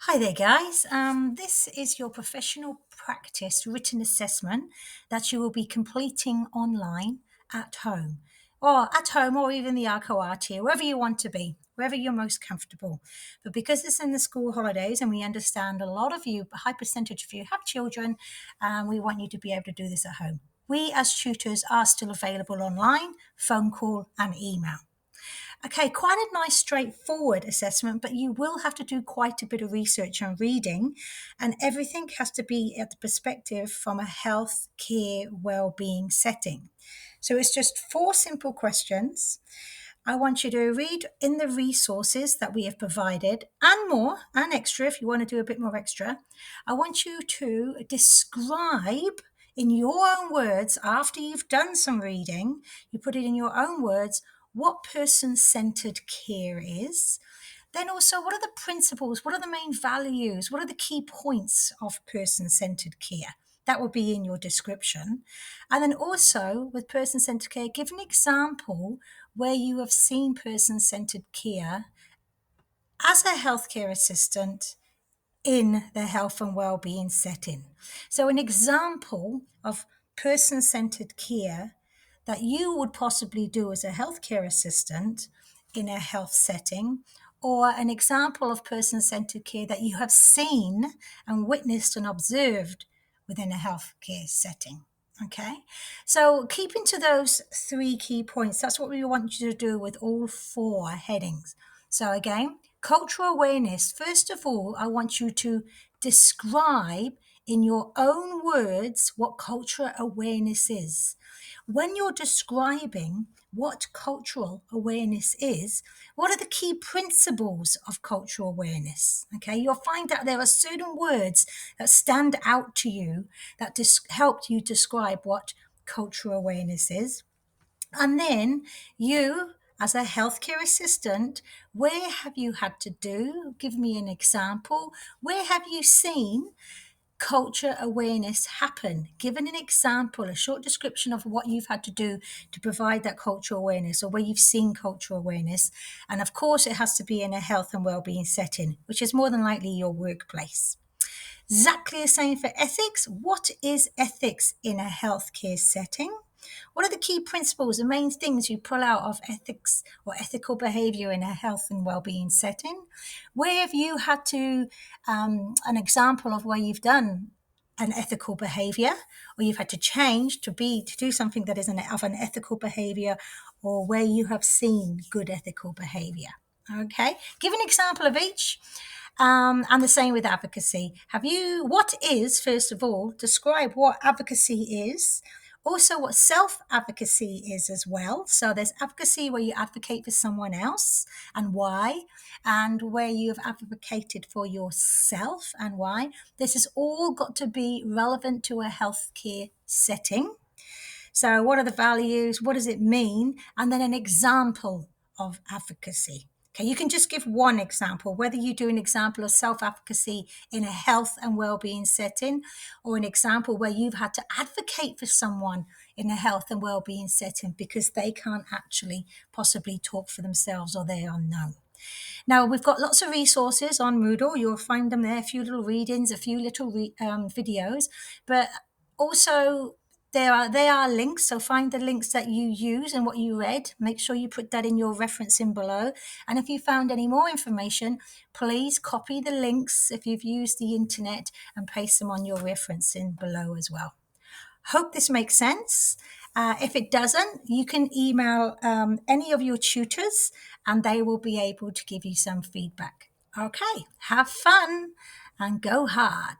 Hi there, guys. This is your professional practice written assessment that you will be completing online at home, or even the Arcoati, wherever you want to be, wherever you're most comfortable. But because it's in the school holidays and we understand a lot of you, a high percentage of you have children, we want you to be able to do this at home. We as tutors are still available online, phone call, and email. Okay, quite a nice straightforward assessment, but you will have to do quite a bit of research and reading, and everything has to be at the perspective from a health care well-being setting. So it's just four simple questions. I want you to read in the resources that we have provided and more and extra if you want to do a bit more extra. I want you to describe in your own words, after you've done some reading, you put it in your own words, what person centered care is. Then also, what are the principles? What are the main values? What are the key points of person centered care? That will be in your description. And then also, with person centered care, give an example where you have seen person centered care as a healthcare assistant in the health and well-being setting. So an example of person-centered care that you would possibly do as a healthcare assistant in a health setting, or an example of person-centered care that you have seen and witnessed and observed within a healthcare setting. Okay, so keeping to those three key points, that's what we want you to do with all four headings. So again, cultural awareness. First of all, I want you to describe in your own words what cultural awareness is. When you're describing what cultural awareness is, what are the key principles of cultural awareness? Okay, you'll find that there are certain words that stand out to you that help you describe what cultural awareness is. And then you, as a healthcare assistant, where have you had to do? Give me an example. Where have you seen culture awareness happen? Given an example, a short description of what you've had to do to provide that cultural awareness, or where you've seen cultural awareness. And of course, it has to be in a health and well-being setting, which is more than likely your workplace. Exactly the same for ethics. What is ethics in a healthcare setting? What are the key principles, the main things you pull out of ethics or ethical behavior in a health and well-being setting? Where have you had to, an example of where you've done an ethical behavior, or you've had to change to do something that is of an ethical behavior, or where you have seen good ethical behavior? Okay, give an example of each. And the same with advocacy. What is, first of all, describe what advocacy is, also what self-advocacy is as well. So there's advocacy where you advocate for someone else and why, and where you've advocated for yourself and why. This has all got to be relevant to a healthcare setting. So what are the values? What does it mean? And then an example of advocacy. Okay, you can just give one example, whether you do an example of self-advocacy in a health and well-being setting, or an example where you've had to advocate for someone in a health and well-being setting because they can't actually possibly talk for themselves, or they are known. Now, we've got lots of resources on Moodle. You'll find them there, a few little readings, a few little videos, but also they are links. So find the links that you use and what you read. Make sure you put that in your referencing below. And if you found any more information, please copy the links if you've used the internet and paste them on your referencing below as well. Hope this makes sense. If it doesn't, you can email any of your tutors and they will be able to give you some feedback. Okay, have fun and go hard.